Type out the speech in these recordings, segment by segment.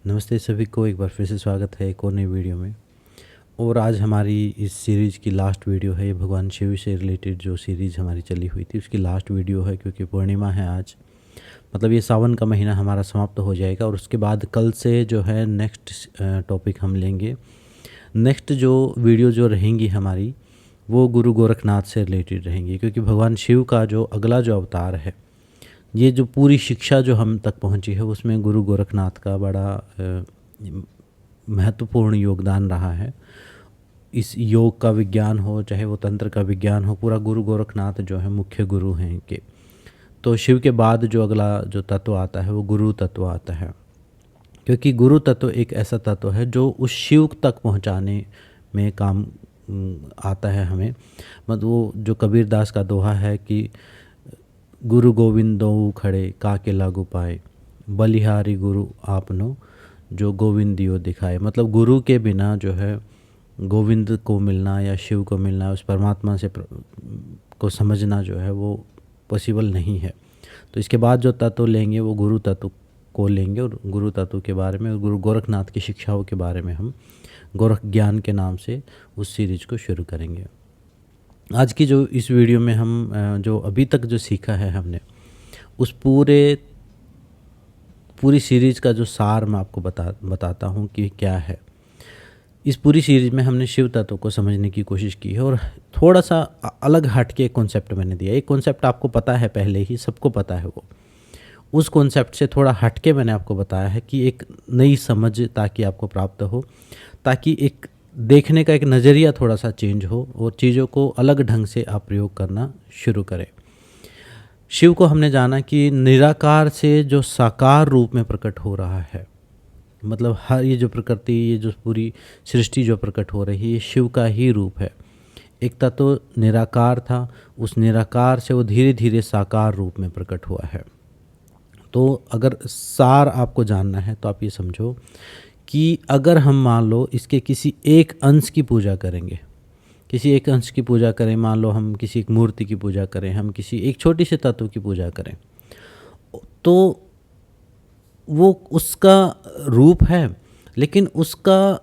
नमस्ते सभी को, एक बार फिर से स्वागत है एक और नई वीडियो में। और आज हमारी इस सीरीज़ की लास्ट वीडियो है। ये भगवान शिव से रिलेटेड जो सीरीज़ हमारी चली हुई थी उसकी लास्ट वीडियो है, क्योंकि पूर्णिमा है आज। मतलब ये सावन का महीना हमारा समाप्त हो जाएगा और उसके बाद कल से जो है नेक्स्ट टॉपिक हम लेंगे। नेक्स्ट जो वीडियो जो रहेंगी हमारी वो गुरु गोरखनाथ से रिलेटेड रहेंगी, क्योंकि भगवान शिव का जो अगला जो अवतार है, ये जो पूरी शिक्षा जो हम तक पहुंची है उसमें गुरु गोरखनाथ का बड़ा महत्वपूर्ण योगदान रहा है। इस योग का विज्ञान हो चाहे वो तंत्र का विज्ञान हो, पूरा गुरु गोरखनाथ जो है मुख्य गुरु हैं इनके। तो शिव के बाद जो अगला जो तत्व आता है वो गुरु तत्व आता है, क्योंकि गुरु तत्व एक ऐसा तत्व है जो उस शिव तक पहुंचाने में काम आता है हमें। मतलब वो जो कबीरदास का दोहा है कि गुरु गोविंद दो खड़े काके लागू पाए, बलिहारी गुरु आपनो जो गोविंद दियो दिखाए। मतलब गुरु के बिना जो है गोविंद को मिलना या शिव को मिलना, उस परमात्मा से को समझना जो है वो पॉसिबल नहीं है। तो इसके बाद जो तत्व लेंगे वो गुरु तत्व को लेंगे, और गुरु तत्व के बारे में, गुरु गोरखनाथ की शिक्षाओं के बारे में हम गोरख ज्ञान के नाम से उस सीरीज को शुरू करेंगे। आज की जो इस वीडियो में हम जो अभी तक जो सीखा है हमने, उस पूरी सीरीज़ का जो सार मैं आपको बताता हूँ कि क्या है। इस पूरी सीरीज़ में हमने शिव तत्व को समझने की कोशिश की है, और थोड़ा सा अलग हट के एक कॉन्सेप्ट मैंने दिया। एक कॉन्सेप्ट आपको पता है, पहले ही सबको पता है वो। उस कॉन्सेप्ट से थोड़ा हट के मैंने आपको बताया है कि एक नई समझ ताकि आपको प्राप्त हो, ताकि एक देखने का एक नज़रिया थोड़ा सा चेंज हो और चीज़ों को अलग ढंग से आप प्रयोग करना शुरू करें। शिव को हमने जाना कि निराकार से जो साकार रूप में प्रकट हो रहा है। मतलब हर ये जो प्रकृति, ये जो पूरी सृष्टि जो प्रकट हो रही है, ये शिव का ही रूप है। एक तत्व निराकार था, उस निराकार से वो धीरे धीरे साकार रूप में प्रकट हुआ है। तो अगर सार आपको जानना है तो आप ये समझो कि अगर हम मान लो इसके किसी एक अंश की पूजा करेंगे, किसी एक अंश की पूजा करें, मान लो हम किसी एक मूर्ति की पूजा करें, हम किसी एक छोटी से तत्व की पूजा करें, तो वो उसका रूप है, लेकिन उसका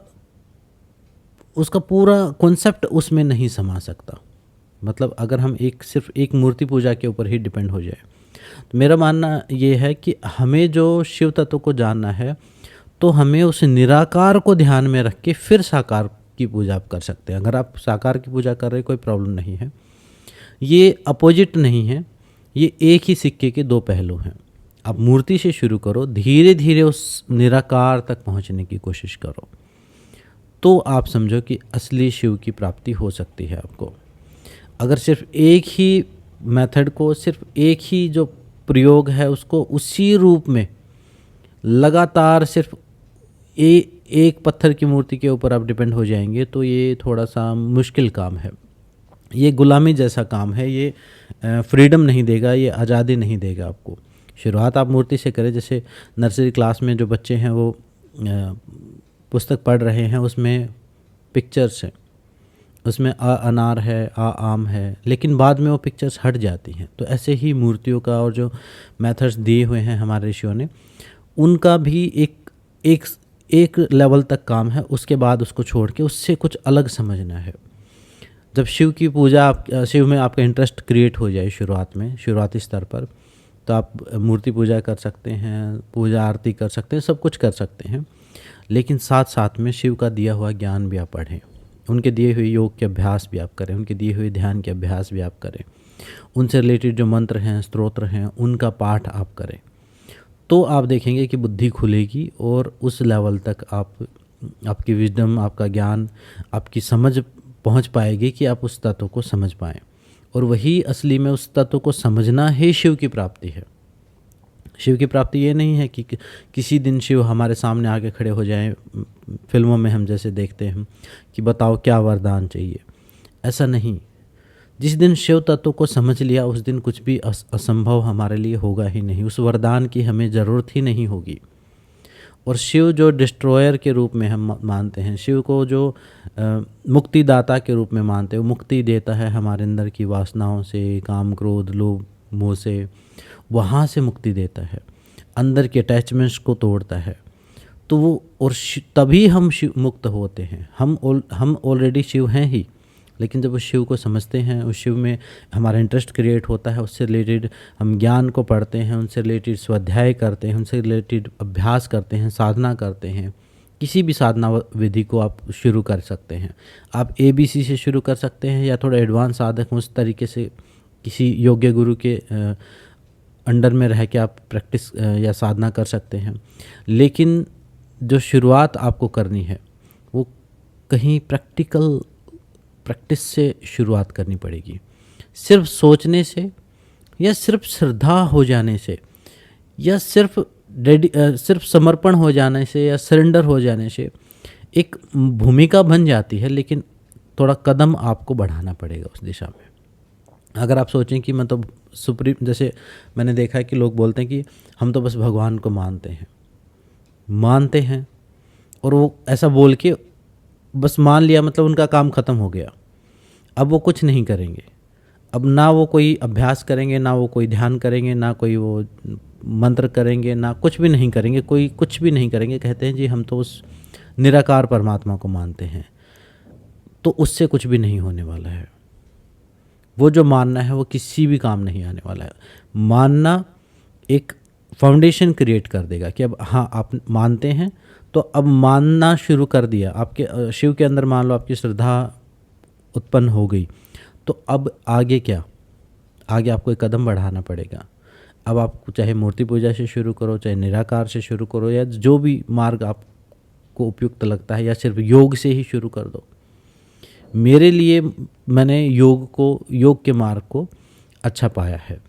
पूरा कॉन्सेप्ट उसमें नहीं समा सकता। मतलब अगर हम सिर्फ एक मूर्ति पूजा के ऊपर ही डिपेंड हो जाए, तो मेरा मानना ये है कि हमें जो शिव तत्व को जानना है तो हमें उस निराकार को ध्यान में रख के फिर साकार की पूजा आप कर सकते हैं। अगर आप साकार की पूजा कर रहे हैं कोई प्रॉब्लम नहीं है, ये अपोजिट नहीं है, ये एक ही सिक्के के दो पहलू हैं। आप मूर्ति से शुरू करो, धीरे धीरे उस निराकार तक पहुंचने की कोशिश करो, तो आप समझो कि असली शिव की प्राप्ति हो सकती है आपको। अगर सिर्फ एक ही मेथड को, सिर्फ एक ही जो प्रयोग है उसको उसी रूप में लगातार सिर्फ एक पत्थर की मूर्ति के ऊपर आप डिपेंड हो जाएंगे, तो ये थोड़ा सा मुश्किल काम है। ये गुलामी जैसा काम है, ये फ्रीडम नहीं देगा, ये आज़ादी नहीं देगा आपको। शुरुआत आप मूर्ति से करें। जैसे नर्सरी क्लास में जो बच्चे हैं वो पुस्तक पढ़ रहे हैं, उसमें पिक्चर्स हैं, उसमें आ अनार है, आ आम है, लेकिन बाद में वो पिक्चर्स हट जाती हैं। तो ऐसे ही मूर्तियों का और जो मेथड्स दिए हुए हैं हमारे ऋषियों ने, उनका भी एक लेवल तक काम है, उसके बाद उसको छोड़ के उससे कुछ अलग समझना है। जब शिव की पूजा शिव में आपका इंटरेस्ट क्रिएट हो जाए शुरुआती स्तर पर, तो आप मूर्ति पूजा कर सकते हैं, पूजा आरती कर सकते हैं, सब कुछ कर सकते हैं, लेकिन साथ साथ में शिव का दिया हुआ ज्ञान भी आप पढ़ें, उनके दिए हुए योग के अभ्यास भी आप करें, उनके दिए हुए ध्यान के अभ्यास भी आप करें, उनसे रिलेटेड जो मंत्र हैं, स्तोत्र हैं, उनका पाठ आप करें। तो आप देखेंगे कि बुद्धि खुलेगी और उस लेवल तक आपकी विजडम, आपका ज्ञान, आपकी समझ पहुंच पाएगी कि आप उस तत्व को समझ पाएँ। और वही असली में उस तत्व को समझना ही शिव की प्राप्ति है। शिव की प्राप्ति ये नहीं है कि किसी दिन शिव हमारे सामने आके खड़े हो जाएं, फिल्मों में हम जैसे देखते हैं कि बताओ क्या वरदान चाहिए। ऐसा नहीं। जिस दिन शिव तत्व को समझ लिया उस दिन कुछ भी असंभव हमारे लिए होगा ही नहीं, उस वरदान की हमें ज़रूरत ही नहीं होगी। और शिव जो डिस्ट्रॉयर के रूप में हम मानते हैं, शिव को जो मुक्तिदाता के रूप में मानते हैं, वो मुक्ति देता है हमारे अंदर की वासनाओं से, काम क्रोध लोभ मोह से, वहाँ से मुक्ति देता है, अंदर के अटैचमेंट्स को तोड़ता है। तो वो और तभी हम शिव मुक्त होते हैं। हम ऑलरेडी शिव हैं ही, लेकिन जब उस शिव को समझते हैं, उस शिव में हमारा इंटरेस्ट क्रिएट होता है, उससे रिलेटेड हम ज्ञान को पढ़ते हैं, उनसे रिलेटेड स्वाध्याय करते हैं, उनसे रिलेटेड अभ्यास करते हैं, साधना करते हैं। किसी भी साधना विधि को आप शुरू कर सकते हैं। आप ABC से शुरू कर सकते हैं, या थोड़ा एडवांस साधक उस तरीके से किसी योग्य गुरु के अंडर में रह के आप प्रैक्टिस या साधना कर सकते हैं। लेकिन जो शुरुआत आपको करनी है वो कहीं प्रैक्टिस से शुरुआत करनी पड़ेगी। सिर्फ सोचने से, या सिर्फ श्रद्धा हो जाने से, या सिर्फ समर्पण हो जाने से, या सरेंडर हो जाने से एक भूमिका बन जाती है, लेकिन थोड़ा कदम आपको बढ़ाना पड़ेगा उस दिशा में। अगर आप सोचें कि मैं तो सुप्रीम, जैसे मैंने देखा है कि लोग बोलते हैं कि हम तो बस भगवान को मानते हैं और वो ऐसा बोल के बस मान लिया, मतलब उनका काम ख़त्म हो गया। अब वो कुछ नहीं करेंगे, अब ना वो कोई अभ्यास करेंगे, ना वो कोई ध्यान करेंगे, ना कोई वो मंत्र करेंगे, ना कुछ भी नहीं करेंगे, कोई कुछ भी नहीं करेंगे। कहते हैं जी हम तो उस निराकार परमात्मा को मानते हैं। तो उससे कुछ भी नहीं होने वाला है। वो जो मानना है वो किसी भी काम नहीं आने वाला है। मानना एक फाउंडेशन क्रिएट कर देगा कि अब हाँ आप मानते हैं, तो अब मानना शुरू कर दिया आपके शिव के अंदर, मान लो आपकी श्रद्धा उत्पन्न हो गई, तो अब आगे क्या? आगे आपको एक कदम बढ़ाना पड़ेगा। अब आप चाहे मूर्ति पूजा से शुरू करो, चाहे निराकार से शुरू करो, या जो भी मार्ग आपको उपयुक्त लगता है, या सिर्फ योग से ही शुरू कर दो। मेरे लिए मैंने योग के मार्ग को अच्छा पाया है।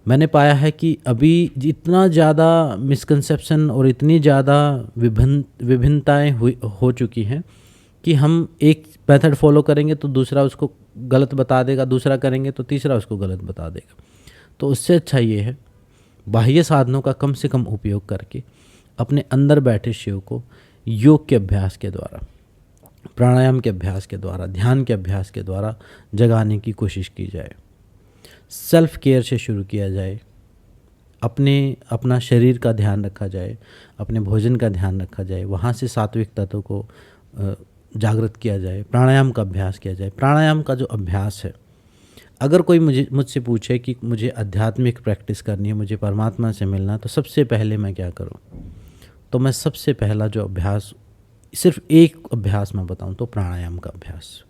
मैंने पाया है कि अभी इतना ज़्यादा मिसकंसेप्शन और इतनी ज़्यादा विभिन्नताएं हो चुकी हैं कि हम एक मेथड फॉलो करेंगे तो दूसरा उसको गलत बता देगा, दूसरा करेंगे तो तीसरा उसको गलत बता देगा। तो उससे अच्छा ये है बाह्य साधनों का कम से कम उपयोग करके अपने अंदर बैठे शिव को योग के अभ्यास के द्वारा, प्राणायाम के अभ्यास के द्वारा, ध्यान के अभ्यास के द्वारा जगाने की कोशिश की जाए। सेल्फ केयर से शुरू किया जाए, अपना शरीर का ध्यान रखा जाए, अपने भोजन का ध्यान रखा जाए, वहाँ से सात्विक तत्व को जागृत किया जाए, प्राणायाम का अभ्यास किया जाए। प्राणायाम का जो अभ्यास है, अगर कोई मुझसे पूछे कि मुझे आध्यात्मिक प्रैक्टिस करनी है, मुझे परमात्मा से मिलना, तो सबसे पहले मैं क्या करूं? तो मैं सबसे पहला जो अभ्यास, सिर्फ एक अभ्यास मैं बताऊं तो प्राणायाम का अभ्यास।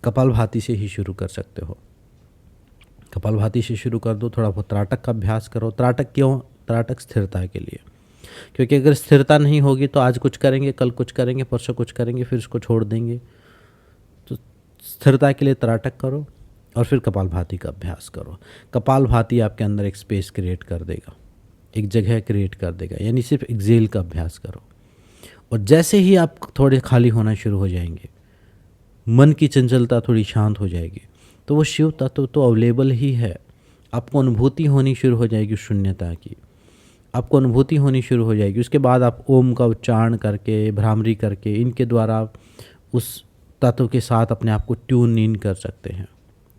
कपालभाति से ही शुरू कर सकते हो। कपालभाति से शुरू कर दो, थोड़ा बहुत त्राटक का अभ्यास करो। त्राटक क्यों? त्राटक स्थिरता के लिए, क्योंकि अगर स्थिरता नहीं होगी तो आज कुछ करेंगे, कल कुछ करेंगे, परसों कुछ करेंगे, फिर उसको छोड़ देंगे। तो स्थिरता के लिए त्राटक करो और फिर कपालभाति का अभ्यास करो। कपालभाति आपके अंदर एक स्पेस क्रिएट कर देगा, एक जगह क्रिएट कर देगा। यानी सिर्फ एक्सेल का अभ्यास करो, और जैसे ही आप थोड़े खाली होना शुरू हो जाएंगे, मन की चंचलता थोड़ी शांत हो जाएगी, तो वो शिव तत्व तो अवेलेबल ही है। आपको अनुभूति होनी शुरू हो जाएगी शून्यता की, आपको अनुभूति होनी शुरू हो जाएगी। उसके बाद आप ओम का उच्चारण करके, भ्रामरी करके, इनके द्वारा आप उस तत्व के साथ अपने आप को ट्यून इन कर सकते हैं।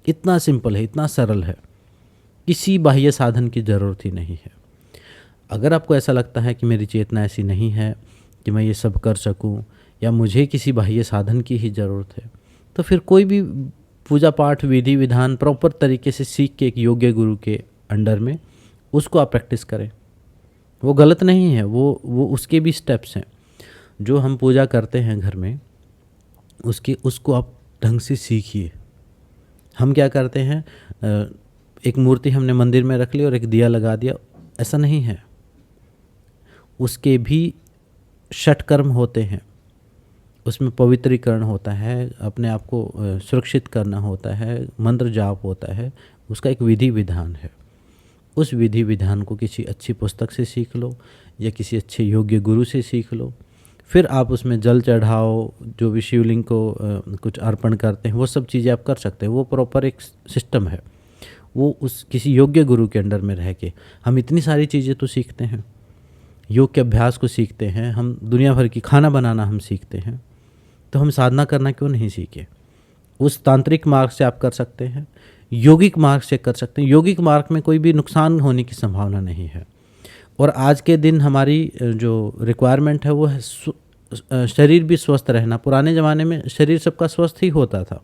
इतना सिंपल है, इतना सरल है, किसी बाह्य साधन की ज़रूरत ही नहीं है। अगर आपको ऐसा लगता है कि मेरी चेतना ऐसी नहीं है कि मैं ये सब कर सकूं, या मुझे किसी बाह्य साधन की ही ज़रूरत है, तो फिर कोई भी पूजा पाठ विधि विधान प्रॉपर तरीके से सीख के एक योग्य गुरु के अंडर में उसको आप प्रैक्टिस करें। वो गलत नहीं है, वो उसके भी स्टेप्स हैं। जो हम पूजा करते हैं घर में, उसको आप ढंग से सीखिए। हम क्या करते हैं, एक मूर्ति हमने मंदिर में रख ली और एक दिया लगा दिया, ऐसा नहीं है। उसके भी षटकर्म होते हैं, उसमें पवित्रीकरण होता है, अपने आप को सुरक्षित करना होता है, मंत्र जाप होता है, उसका एक विधि विधान है। उस विधि विधान को किसी अच्छी पुस्तक से सीख लो या किसी अच्छे योग्य गुरु से सीख लो। फिर आप उसमें जल चढ़ाओ, जो भी शिवलिंग को कुछ अर्पण करते हैं, वो सब चीज़ें आप कर सकते हैं। वो प्रॉपर एक सिस्टम है। वो उस किसी योग्य गुरु के अंडर में रह के हम इतनी सारी चीज़ें तो सीखते हैं, योग के अभ्यास को सीखते हैं, हम दुनिया भर की खाना बनाना हम सीखते हैं, तो हम साधना करना क्यों नहीं सीखे? उस तांत्रिक मार्ग से आप कर सकते हैं, यौगिक मार्ग से कर सकते हैं। यौगिक मार्ग में कोई भी नुकसान होने की संभावना नहीं है। और आज के दिन हमारी जो रिक्वायरमेंट है वो है शरीर भी स्वस्थ रहना। पुराने ज़माने में शरीर सबका स्वस्थ ही होता था,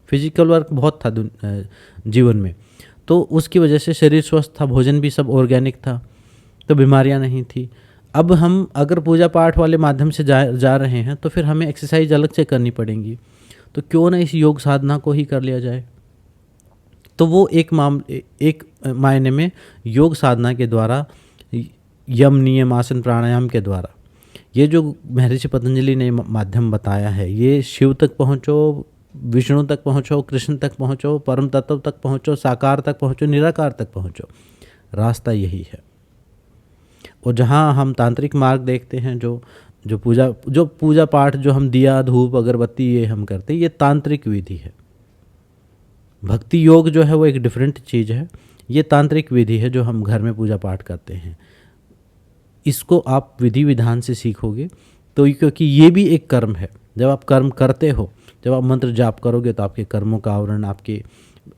फिजिकल वर्क बहुत था जीवन में, तो उसकी वजह से शरीर स्वस्थ था, भोजन भी सब ऑर्गेनिक था, तो बीमारियां नहीं थी। अब हम अगर पूजा पाठ वाले माध्यम से जा रहे हैं तो फिर हमें एक्सरसाइज अलग से करनी पड़ेंगी, तो क्यों ना इस योग साधना को ही कर लिया जाए। तो वो एक मायने में योग साधना के द्वारा, यम नियम आसन प्राणायाम के द्वारा, ये जो महर्षि पतंजलि ने माध्यम बताया है, ये शिव तक पहुँचो, विष्णु तक पहुँचो, कृष्ण तक पहुँचो, परम तत्व तक पहुँचो, साकार तक पहुँचो, निराकार तक पहुँचो, रास्ता यही है। और जहाँ हम तांत्रिक मार्ग देखते हैं, जो पूजा पाठ जो हम दिया धूप अगरबत्ती ये हम करते हैं, ये तांत्रिक विधि है। भक्ति योग जो है वो एक डिफरेंट चीज़ है, ये तांत्रिक विधि है जो हम घर में पूजा पाठ करते हैं। इसको आप विधि विधान से सीखोगे तो, क्योंकि ये भी एक कर्म है। जब आप कर्म करते हो, जब आप मंत्र जाप करोगे तो आपके कर्मों का आवरण, आपके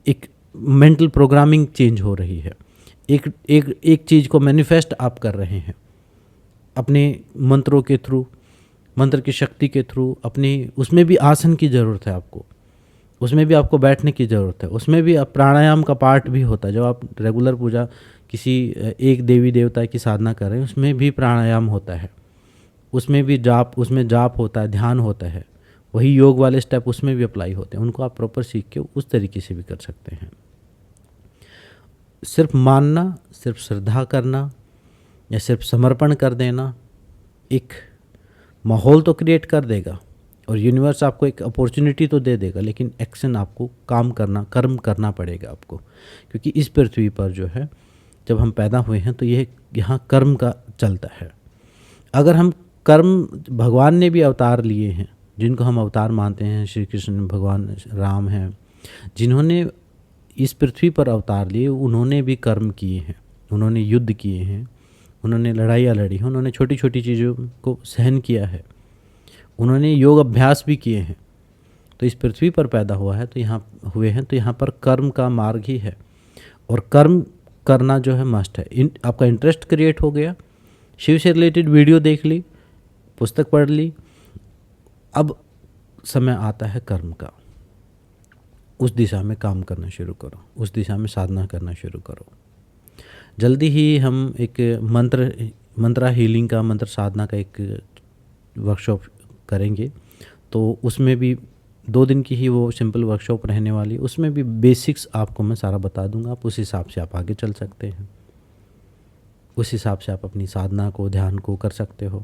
एक मेंटल प्रोग्रामिंग चेंज हो रही है, एक चीज़ को मैनिफेस्ट आप कर रहे हैं अपने मंत्रों के थ्रू, मंत्र की शक्ति के थ्रू। अपनी उसमें भी आसन की ज़रूरत है आपको, उसमें भी आपको बैठने की ज़रूरत है, उसमें भी प्राणायाम का पार्ट भी होता है। जब आप रेगुलर पूजा किसी एक देवी देवता की साधना कर रहे हैं, उसमें भी प्राणायाम होता है, उसमें भी उसमें जाप होता है, ध्यान होता है। वही योग वाले स्टेप उसमें भी अप्लाई होते हैं, उनको आप प्रॉपर सीख के उस तरीके से भी कर सकते हैं। सिर्फ मानना, सिर्फ श्रद्धा करना या सिर्फ समर्पण कर देना एक माहौल तो क्रिएट कर देगा और यूनिवर्स आपको एक अपॉर्चुनिटी तो दे देगा, लेकिन एक्शन आपको कर्म करना पड़ेगा आपको। क्योंकि इस पृथ्वी पर जो है, जब हम पैदा हुए हैं तो यहाँ कर्म का चलता है। अगर हम कर्म, भगवान ने भी अवतार लिए हैं, जिनको हम अवतार मानते हैं, श्री कृष्ण भगवान राम हैं, जिन्होंने इस पृथ्वी पर अवतार लिए, उन्होंने भी कर्म किए हैं, उन्होंने युद्ध किए हैं, उन्होंने लड़ाइयाँ लड़ी हैं, उन्होंने छोटी छोटी चीज़ों को सहन किया है, उन्होंने योग अभ्यास भी किए हैं। तो इस पृथ्वी पर पैदा हुआ है तो यहाँ हुए हैं, तो यहाँ पर कर्म का मार्ग ही है और कर्म करना जो है मस्ट है। आपका इंटरेस्ट क्रिएट हो गया, शिव से रिलेटेड वीडियो देख ली, पुस्तक पढ़ ली, अब समय आता है कर्म का। उस दिशा में काम करना शुरू करो, उस दिशा में साधना करना शुरू करो। जल्दी ही हम एक मंत्रा हीलिंग का, मंत्र साधना का एक वर्कशॉप करेंगे, तो उसमें भी 2 दिन की ही वो सिंपल वर्कशॉप रहने वाली, उसमें भी बेसिक्स आपको मैं सारा बता दूंगा। आप उस हिसाब से आप आगे चल सकते हैं, उस हिसाब से आप अपनी साधना को, ध्यान को कर सकते हो।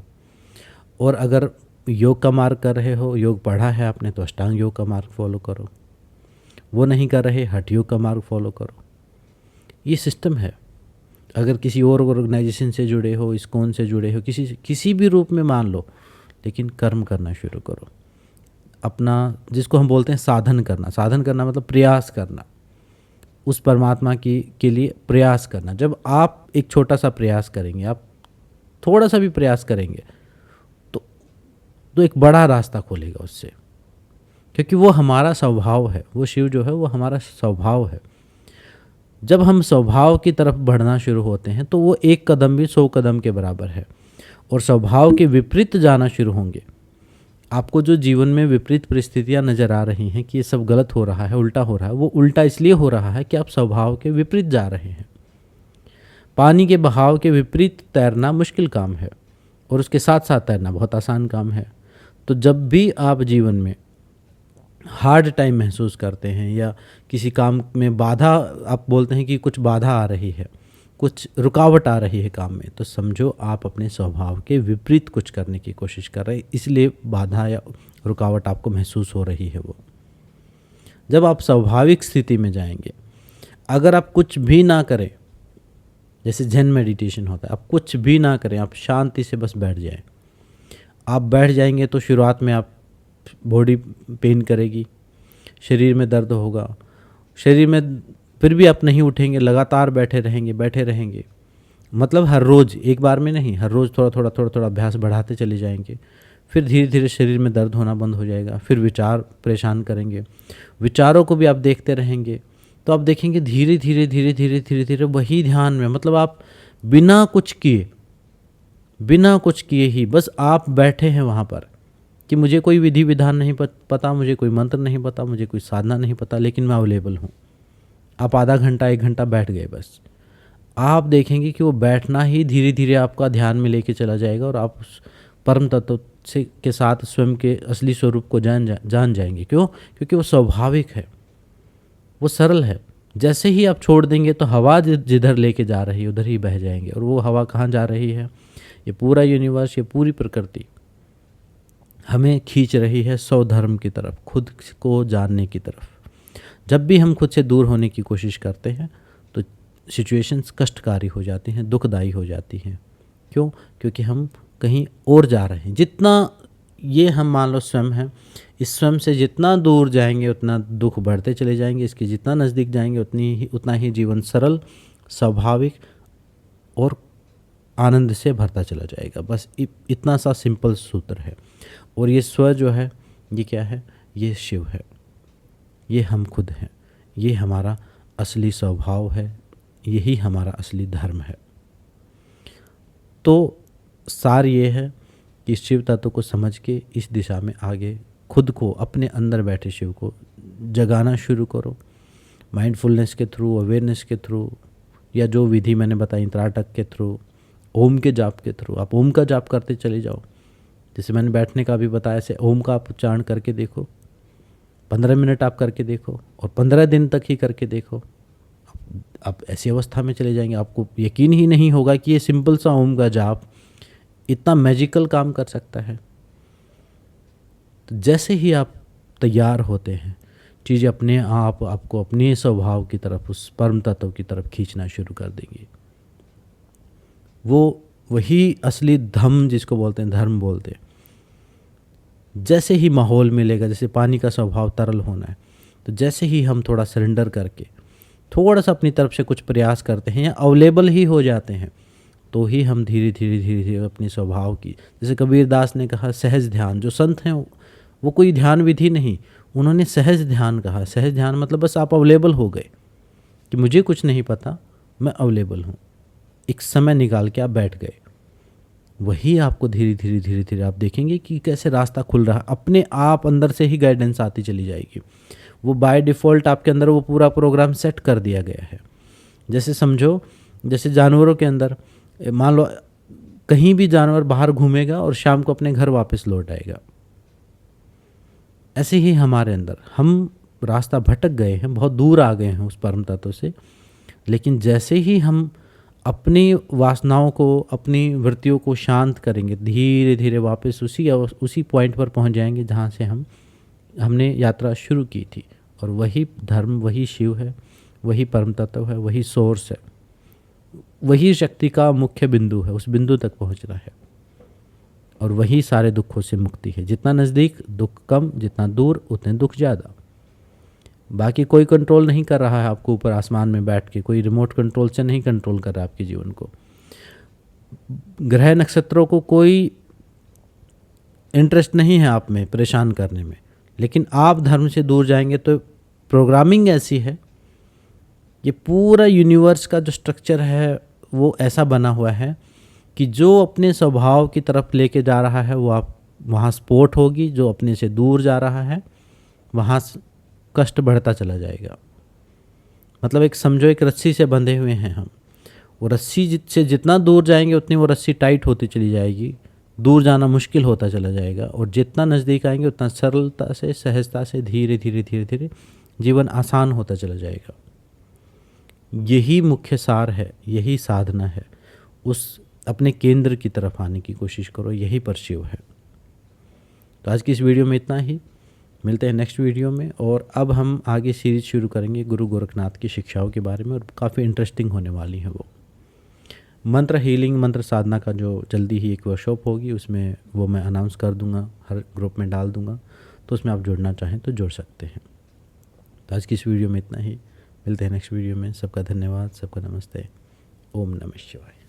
और अगर योग का मार्ग कर रहे हो, योग पढ़ा है आपने, तो अष्टांग योग का मार्ग फॉलो करो। वो नहीं कर रहे, हठ योग का मार्ग फॉलो करो। ये सिस्टम है। अगर किसी और ऑर्गेनाइजेशन से जुड़े हो, इस्कॉन से जुड़े हो, किसी भी रूप में मान लो, लेकिन कर्म करना शुरू करो। अपना, जिसको हम बोलते हैं साधन करना मतलब प्रयास करना, उस परमात्मा के लिए प्रयास करना। जब आप एक छोटा सा प्रयास करेंगे, आप थोड़ा सा भी प्रयास करेंगे, तो एक बड़ा रास्ता खोलेगा उससे, क्योंकि वो हमारा स्वभाव है। वो शिव जो है वो हमारा स्वभाव है। जब हम स्वभाव की तरफ बढ़ना शुरू होते हैं तो वो 1 कदम भी 100 कदम के बराबर है। और स्वभाव के विपरीत जाना शुरू होंगे, आपको जो जीवन में विपरीत परिस्थितियां नज़र आ रही हैं कि ये सब गलत हो रहा है, उल्टा हो रहा है, वो उल्टा इसलिए हो रहा है कि आप स्वभाव के विपरीत जा रहे हैं। पानी के बहाव के विपरीत तैरना मुश्किल काम है और उसके साथ साथ तैरना बहुत आसान काम है। तो जब भी आप जीवन में हार्ड टाइम महसूस करते हैं या किसी काम में बाधा, आप बोलते हैं कि कुछ बाधा आ रही है, कुछ रुकावट आ रही है काम में, तो समझो आप अपने स्वभाव के विपरीत कुछ करने की कोशिश कर रहे हैं, इसलिए बाधा या रुकावट आपको महसूस हो रही है। वो जब आप स्वाभाविक स्थिति में जाएंगे, अगर आप कुछ भी ना करें, जैसे जेन मेडिटेशन होता है, आप कुछ भी ना करें, आप शांति से बस बैठ जाएं। आप बैठ जाएंगे तो शुरुआत में आप बॉडी पेन करेगी, शरीर में दर्द होगा, शरीर में, फिर भी आप नहीं उठेंगे, लगातार बैठे रहेंगे। मतलब हर रोज़, एक बार में नहीं, हर रोज़ थोड़ा थोड़ा अभ्यास बढ़ाते चले जाएंगे। फिर धीरे धीरे शरीर में दर्द होना बंद हो जाएगा। फिर विचार परेशान करेंगे, विचारों को भी आप देखते रहेंगे, तो आप देखेंगे धीरे धीरे वही ध्यान में, मतलब आप बिना कुछ किए ही बस आप बैठे हैं वहाँ पर, कि मुझे कोई विधि विधान नहीं पता, मुझे कोई मंत्र नहीं पता, मुझे कोई साधना नहीं पता, लेकिन मैं अवेलेबल हूँ। आप आधा घंटा 1 घंटा बैठ गए, बस आप देखेंगे कि वो बैठना ही धीरे धीरे आपका ध्यान में लेके चला जाएगा और आप उस परम तत्व से के साथ स्वयं के असली स्वरूप को जान जाएंगे। क्यों? क्योंकि वो स्वाभाविक है, वो सरल है। जैसे ही आप छोड़ देंगे तो हवा जिधर लेके जा रही है उधर ही बह जाएंगे। और वो हवा कहाँ जा रही है? ये पूरा यूनिवर्स, ये पूरी प्रकृति हमें खींच रही है स्वधर्म की तरफ, खुद को जानने की तरफ। जब भी हम खुद से दूर होने की कोशिश करते हैं तो सिचुएशंस कष्टकारी हो जाती हैं, दुखदायी हो जाती हैं। क्यों? क्योंकि हम कहीं और जा रहे हैं। जितना ये हम मान लो स्वयं है, इस स्वयं से जितना दूर जाएंगे उतना दुख बढ़ते चले जाएंगे, इसके जितना नज़दीक जाएंगे उतना ही जीवन सरल, स्वाभाविक और आनंद से भरता चला जाएगा। बस इतना सा सिंपल सूत्र है। और ये स्व जो है, ये क्या है? ये शिव है, ये हम खुद हैं, ये हमारा असली स्वभाव है, यही हमारा असली धर्म है। तो सार ये है कि शिव तत्व को समझ के इस दिशा में आगे खुद को, अपने अंदर बैठे शिव को जगाना शुरू करो। माइंडफुलनेस के थ्रू, अवेयरनेस के थ्रू, या जो विधि मैंने बताई त्राटक के थ्रू, ओम के जाप के थ्रू। आप ओम का जाप करते चले जाओ। जैसे मैंने बैठने का भी बताया, ऐसे ओम का आप उच्चारण करके देखो, 15 मिनट आप करके देखो और 15 दिन तक ही करके देखो। आप ऐसी अवस्था में चले जाएंगे, आपको यकीन ही नहीं होगा कि ये सिंपल सा ओम का जाप इतना मैजिकल काम कर सकता है। तो जैसे ही आप तैयार होते हैं, चीज़ें अपने आप आपको अपने स्वभाव की तरफ, उस परम तत्व की तरफ खींचना शुरू कर देंगी। वो वही असली धम्म जिसको बोलते हैं, धर्म बोलते हैं। जैसे ही माहौल मिलेगा, जैसे पानी का स्वभाव तरल होना है, तो जैसे ही हम थोड़ा सरेंडर करके थोड़ा सा अपनी तरफ से कुछ प्रयास करते हैं या अवेलेबल ही हो जाते हैं, तो ही हम धीरे धीरे अपने स्वभाव की, जैसे कबीर दास ने कहा सहज ध्यान। जो संत हैं वो कोई ध्यान विधि नहीं, उन्होंने सहज ध्यान कहा। सहज ध्यान मतलब बस आप अवेलेबल हो गए कि मुझे कुछ नहीं पता, मैं अवेलेबल हूँ। एक समय निकाल के आप बैठ गए। वही आपको धीरे धीरे आप देखेंगे कि कैसे रास्ता खुल रहा है, अपने आप अंदर से ही गाइडेंस आती चली जाएगी। वो बाय डिफ़ॉल्ट आपके अंदर वो पूरा प्रोग्राम सेट कर दिया गया है। जैसे समझो, जैसे जानवरों के अंदर मान लो कहीं भी जानवर बाहर घूमेगा और शाम को अपने घर वापस लौट आएगा। ऐसे ही हमारे अंदर हम रास्ता भटक गए हैं, बहुत दूर आ गए हैं उस परम तत्व से, लेकिन जैसे ही हम अपनी वासनाओं को, अपनी वृत्तियों को शांत करेंगे, धीरे धीरे वापस उसी पॉइंट पर पहुंच जाएंगे जहां से हमने यात्रा शुरू की थी। और वही धर्म, वही शिव है, वही परम तत्व है, वही सोर्स है, वही शक्ति का मुख्य बिंदु है। उस बिंदु तक पहुंचना है और वही सारे दुखों से मुक्ति है। जितना नज़दीक दुख कम, जितना दूर उतने दुख ज़्यादा। बाकी कोई कंट्रोल नहीं कर रहा है आपको ऊपर आसमान में बैठ के, कोई रिमोट कंट्रोल से नहीं कंट्रोल कर रहा है आपके जीवन को। ग्रह नक्षत्रों को कोई इंटरेस्ट नहीं है आप में परेशान करने में, लेकिन आप धर्म से दूर जाएंगे तो प्रोग्रामिंग ऐसी है, ये पूरा यूनिवर्स का जो स्ट्रक्चर है वो ऐसा बना हुआ है कि जो अपने स्वभाव की तरफ लेके जा रहा है वो आप वहाँ सपोर्ट होगी, जो अपने से दूर जा रहा है वहाँ कष्ट बढ़ता चला जाएगा। मतलब एक समझो, एक रस्सी से बंधे हुए हैं हम, वो रस्सी से जितना दूर जाएंगे उतनी वो रस्सी टाइट होती चली जाएगी, दूर जाना मुश्किल होता चला जाएगा। और जितना नज़दीक आएंगे उतना सरलता से, सहजता से, धीरे धीरे जीवन आसान होता चला जाएगा। यही मुख्य सार है, यही साधना है। उस अपने केंद्र की तरफ आने की कोशिश करो, यही पर शिव है। तो आज की इस वीडियो में इतना ही, मिलते हैं नेक्स्ट वीडियो में। और अब हम आगे सीरीज शुरू करेंगे गुरु गोरखनाथ की शिक्षाओं के बारे में, और काफ़ी इंटरेस्टिंग होने वाली है वो। मंत्र हीलिंग, मंत्र साधना का जो जल्दी ही एक वर्कशॉप होगी, उसमें वो मैं अनाउंस कर दूंगा, हर ग्रुप में डाल दूंगा, तो उसमें आप जुड़ना चाहें तो जुड़ सकते हैं। तो आज की इस वीडियो में इतना ही, मिलते हैं नेक्स्ट वीडियो में। सबका धन्यवाद, सबका नमस्ते। ओम नमः शिवाय।